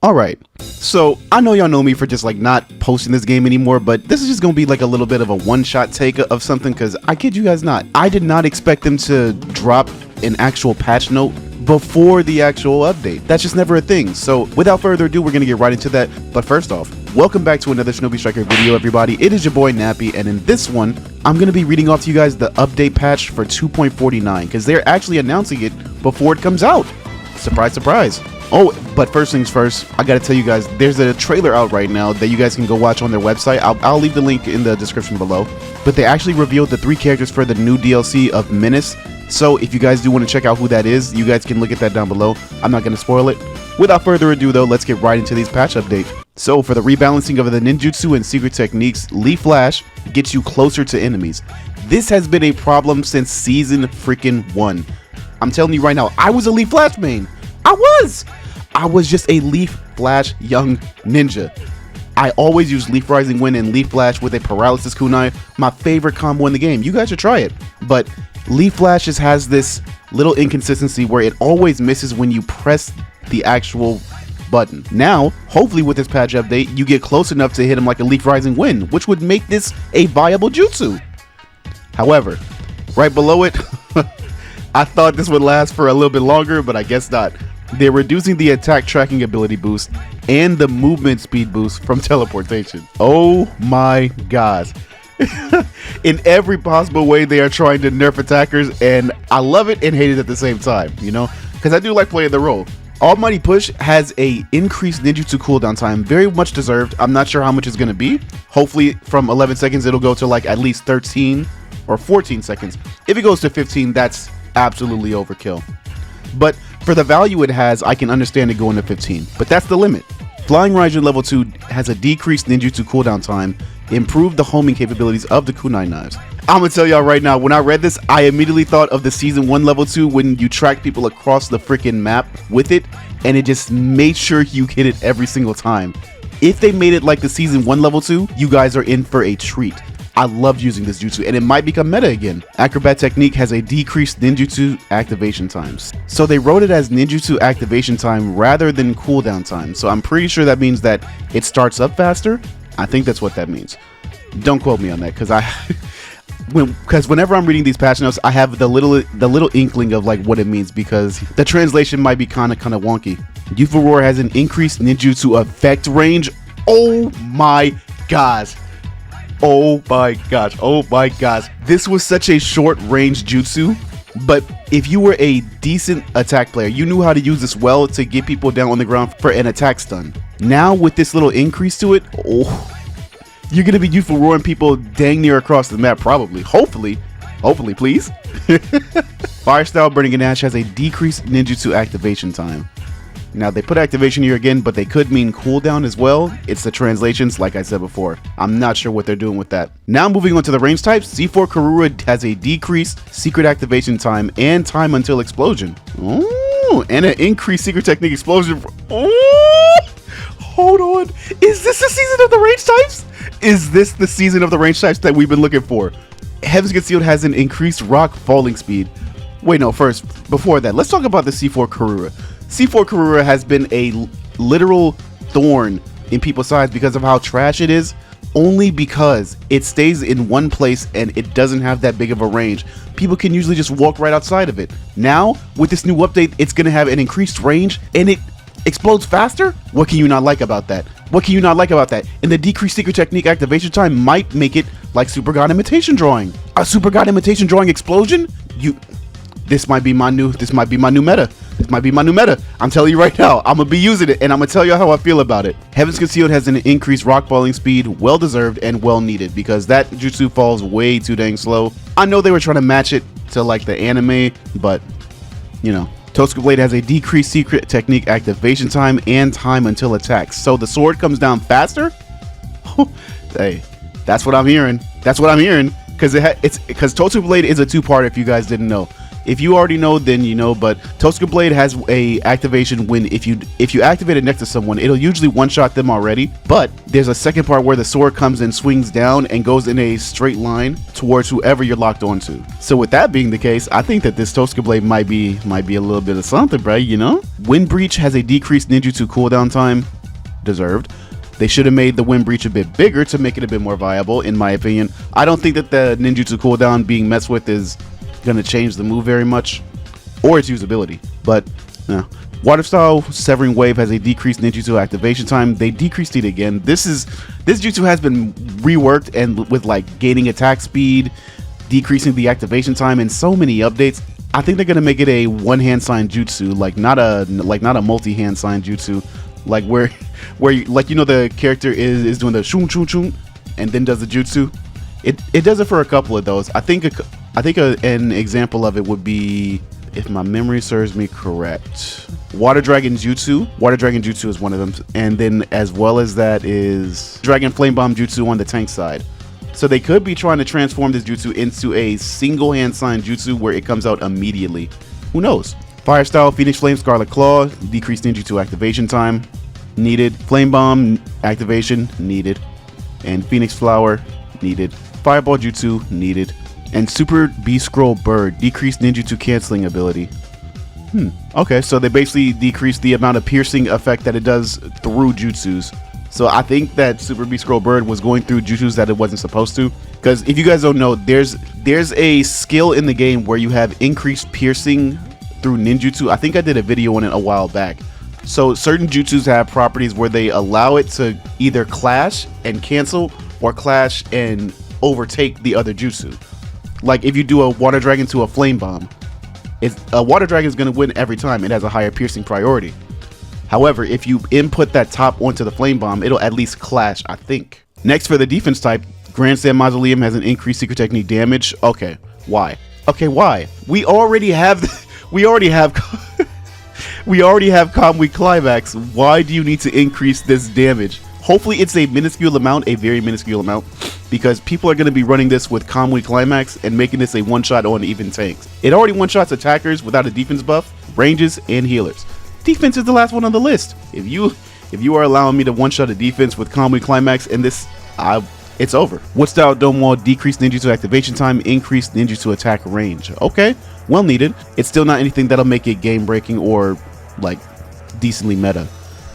Alright, so I know y'all know me for just like not posting this game anymore, but this is just gonna be like a little bit of a one-shot take of something, because I kid you guys not, I did not expect them to drop an actual patch note before the actual update. That's just never a thing. So without further ado, we're gonna get right into that. But first off, welcome back to another Shinobi Striker video, everybody. It is your boy Nappy, and in this one, I'm gonna be reading off to you guys the update patch for 2.49, because they're actually announcing it before it comes out. Surprise, surprise. Oh, but first things first, I gotta tell you guys, there's a trailer out right now that you guys can go watch on their website. I'll leave the link in the description below. But they actually revealed the 3 characters for the new DLC of Menace. So if you guys do want to check out who that is, you guys can look at that down below. I'm not gonna spoil it. Without further ado though, let's get right into these patch updates. So for the rebalancing of the ninjutsu and secret techniques, Leaf Flash gets you closer to enemies. This has been a problem since season freaking 1. I'm telling you right now, I was a Leaf Flash main. I was just a Leaf Flash young ninja. I always use Leaf Rising Wind and Leaf Flash with a Paralysis Kunai, my favorite combo in the game. You guys should try it. But Leaf Flash just has this little inconsistency where it always misses when you press the actual button. Now, hopefully with this patch update, you get close enough to hit him like a Leaf Rising Wind, which would make this a viable jutsu. However, right below it, I thought this would last for a little bit longer, but I guess not. They're reducing the attack tracking ability boost and the movement speed boost from teleportation. Oh my gosh. In every possible way, they are trying to nerf attackers, and I love it and hate it at the same time, you know, because I do like playing the role. Almighty Push has a increased ninjutsu cooldown time, very much deserved. I'm not sure how much it's going to be. Hopefully from 11 seconds, it'll go to like at least 13 or 14 seconds. If it goes to 15, that's absolutely overkill. But for the value it has, I can understand it going to 15, but that's the limit. Flying Raijin level 2 has a decreased ninjutsu cooldown time, improved the homing capabilities of the kunai knives. I'm gonna tell y'all right now, when I read this, I immediately thought of the season 1 level 2 when you track people across the freaking map with it, and it just made sure you hit it every single time. If they made it like the season 1 level 2, you guys are in for a treat. I loved using this jutsu, and it might become meta again. Acrobat Technique has a decreased ninjutsu activation times. So they wrote it as ninjutsu activation time rather than cooldown time. So I'm pretty sure that means that it starts up faster. I think that's what that means. Don't quote me on that, because whenever I'm reading these patch notes, I have the little inkling of like what it means, because the translation might be kind of wonky. Youthful Roar has an increased ninjutsu effect range. Oh my gosh. Oh my gosh, oh my gosh. This was such a short range jutsu, but if you were a decent attack player, you knew how to use this well to get people down on the ground for an attack stun. Now with this little increase to it, oh, you're gonna be Youthful Roaring people dang near across the map, probably. Hopefully, please. Fire Style Burning Ash has a decreased ninjutsu activation time. Now they put activation here again, but they could mean cooldown as well. It's the translations, like I said before. I'm not sure what they're doing with that. Now moving on to the range types, C4 Karura has a decreased secret activation time and time until explosion. Ooh, and an increased secret technique explosion. Ooh, hold on. Is this the season of the range types? Is this the season of the range types that we've been looking for? Heavens Concealed has an increased rock falling speed. Wait, no, first, before that, let's talk about the C4 Karura. C4 Karura has been a literal thorn in people's sides because of how trash it is, only because it stays in one place and it doesn't have that big of a range. People can usually just walk right outside of it. Now, with this new update, it's going to have an increased range and it explodes faster? What can you not like about that? What can you not like about that? And the decreased secret technique activation time might make it like Super God Imitation Drawing. A Super God Imitation Drawing explosion? This might be my new meta. This might be my new meta. I'm telling you right now, I'm gonna be using it and I'm gonna tell you how I feel about it. Heavens Concealed has an increased rock falling speed, well deserved and well needed, because that jutsu falls way too dang slow. I know they were trying to match it to like the anime, but you know. Tosuke Blade has a decreased secret technique activation time and time until attacks. So the sword comes down faster? Hey, that's what I'm hearing. That's what I'm hearing. Because Tosuke Blade is a 2-part if you guys didn't know. If you already know, then you know, but Tosuke Blade has a activation when if you activate it next to someone, it'll usually one-shot them already, but there's a second part where the sword comes and swings down and goes in a straight line towards whoever you're locked onto. So with that being the case, I think that this Tosuke Blade might be a little bit of something, bro, you know? Wind Breach has a decreased ninjutsu cooldown time. deserved. They should have made the wind breach a bit bigger to make it a bit more viable, in my opinion. I don't think that the ninjutsu cooldown being messed with is going to change the move very much, or its usability, but no. Water style severing wave has a decreased ninjutsu activation time. They decreased it again. This jutsu has been reworked, and with like gaining attack speed, decreasing the activation time, and so many updates. I think they're gonna make it a one hand sign jutsu, like not a multi hand sign jutsu, like where like, you know, the character is doing the shun shun shun and then does the jutsu. It does it for a couple of those. I think an example of it would be, if my memory serves me correct, Water Dragon Jutsu. Water Dragon Jutsu is one of them, and then as well as that is Dragon Flame Bomb Jutsu on the tank side. So they could be trying to transform this jutsu into a single hand sign jutsu where it comes out immediately. Who knows? Fire style Phoenix Flame Scarlet Claw, decreased ninjutsu activation time, needed. Flame Bomb activation, needed. And Phoenix Flower, needed. Fireball Jutsu, needed. And Super Beast Scroll Bird, decreased ninjutsu canceling ability. Okay, so they basically decreased the amount of piercing effect that it does through jutsus. So I think that Super Beast Scroll Bird was going through jutsus that it wasn't supposed to. Because if you guys don't know, there's a skill in the game where you have increased piercing through ninjutsu. I think I did a video on it a while back. So certain jutsus have properties where they allow it to either clash and cancel, or clash and overtake the other jutsu. Like if you do a Water Dragon to a Flame Bomb, a Water Dragon is going to win every time. It has a higher piercing priority. However, if you input that top onto the Flame Bomb, it'll at least clash, I think. Next, for the defense type, Grandstand Mausoleum has an increased secret technique damage. Okay, why? Okay, why? We already have Kamui Climax. Why do you need to increase this damage? Hopefully it's a minuscule amount, a very minuscule amount, because people are going to be running this with Kamui Climax and making this a one-shot on even tanks. It already one-shots attackers without a defense buff, ranges, and healers. Defense is the last one on the list. If you are allowing me to one-shot a defense with Kamui Climax and this, it's over. Wood style Dome Wall, decreased ninjutsu activation time, increased ninjutsu attack range. Okay, well needed. It's still not anything that'll make it game breaking or like decently meta.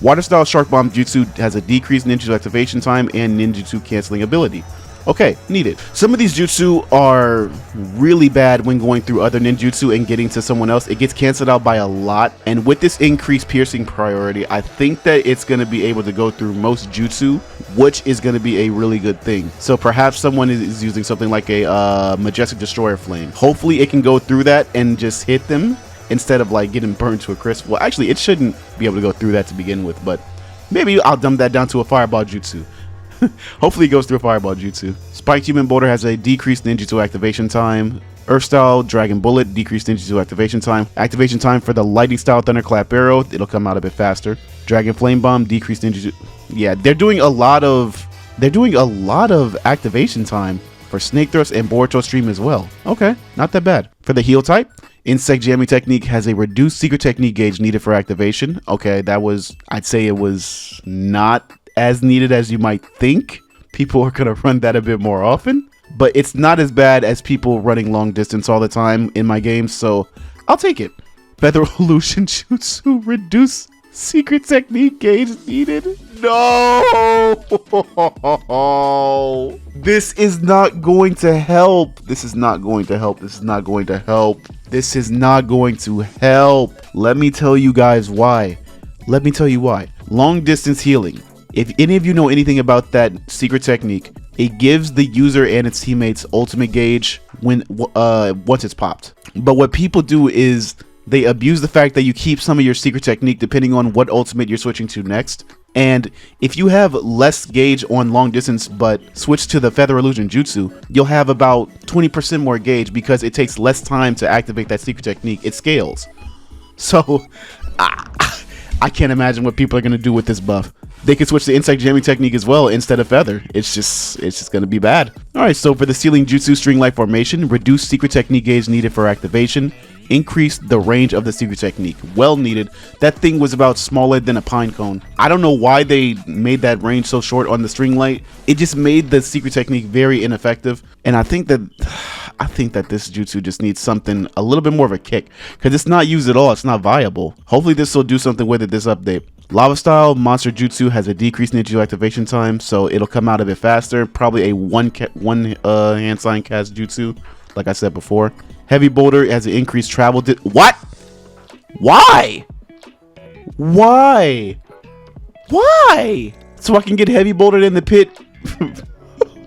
Water style Shark Bomb Jutsu has a decreased ninjutsu activation time and ninjutsu canceling ability. Okay, needed. Some of these jutsu are really bad when going through other ninjutsu and getting to someone else. It gets canceled out by a lot, and with this increased piercing priority, I think that it's going to be able to go through most jutsu, which is going to be a really good thing. So perhaps someone is using something like a Majestic Destroyer Flame. Hopefully it can go through that and just hit them instead of like getting burned to a crisp. Well, actually it shouldn't be able to go through that to begin with, but maybe I'll dumb that down to a Fireball Jutsu. Hopefully it goes through a Fireball Jutsu. Spiked Human Boulder has a decreased ninjutsu activation time. Earth style Dragon Bullet, decreased ninjutsu activation time. Activation time for the Lightning style Thunderclap Arrow, it'll come out a bit faster. Dragon Flame Bomb, decreased ninjutsu. Yeah, they're doing a lot of activation time for Snake Thrust and Boruto Stream as well. Okay, not that bad. For the heal type, Insect Jamming Technique has a reduced secret technique gauge needed for activation. Okay, I'd say it was not as needed as you might think. People are gonna run that a bit more often, but it's not as bad as people running long distance all the time in my games, so I'll take it. Feather Illusion Jutsu, reduce secret technique gauge needed. No! This is not going to help. This is not going to help. This is not going to help. This is not going to help. Let me tell you guys why. Let me tell you why. Long distance healing. If any of you know anything about that secret technique, it gives the user and its teammates ultimate gauge when once it's popped. But what people do is they abuse the fact that you keep some of your secret technique depending on what ultimate you're switching to next. And if you have less gauge on long distance but switch to the Feather Illusion Jutsu, you'll have about 20% more gauge because it takes less time to activate that secret technique. It scales. So I can't imagine what people are going to do with this buff. They could switch to Insect Jamming Technique as well instead of Feather. It's just going to be bad. Alright, so for the Sealing Jutsu String Light Formation, reduce secret technique gauge needed for activation. Increase the range of the secret technique. Well needed. That thing was about smaller than a pine cone. I don't know why they made that range so short on the String Light. It just made the secret technique very ineffective. And I think that this jutsu just needs something a little bit more of a kick, because it's not used at all. It's not viable. Hopefully this will do something with it this update. Lava Style Monster Jutsu has a decreased Ninjutsu activation time, so it'll come out a bit faster. Probably a one hand sign cast Jutsu, like I said before. Heavy Boulder has an increased travel. What? Why? Why? Why? So I can get Heavy Bouldered in the pit?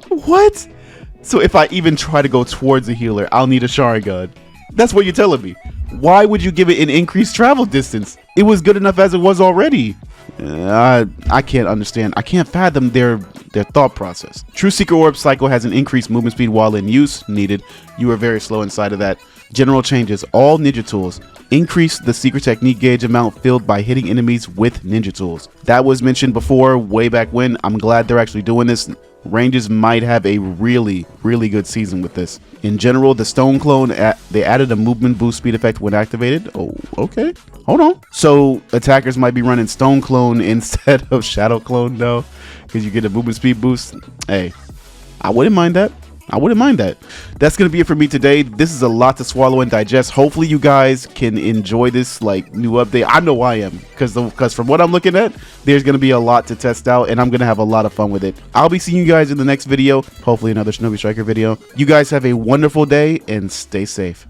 What? So if I even try to go towards the healer, I'll need a Sharingan. That's what you're telling me. Why would you give it an increased travel distance? It was good enough as it was already. I can't understand. I can't fathom their thought process. True Secret Orb Cycle has an increased movement speed while in use. Needed. You were very slow inside of that. General changes. All ninja tools. Increase the secret technique gauge amount filled by hitting enemies with ninja tools. That was mentioned before, way back when. I'm glad they're actually doing this. Ranges might have a really good season with this. In general, the Stone Clone, they added a movement boost speed effect when activated. Oh, okay. Hold on. So attackers might be running Stone Clone instead of Shadow Clone now, because you get a movement speed boost. Hey, I wouldn't mind that. I wouldn't mind that. That's going to be it for me today. This is a lot to swallow and digest. Hopefully you guys can enjoy this like new update. I know I am, because from what I'm looking at, there's going to be a lot to test out, and I'm going to have a lot of fun with it. I'll be seeing you guys in the next video, hopefully another Shinobi Striker video. You guys have a wonderful day and stay safe.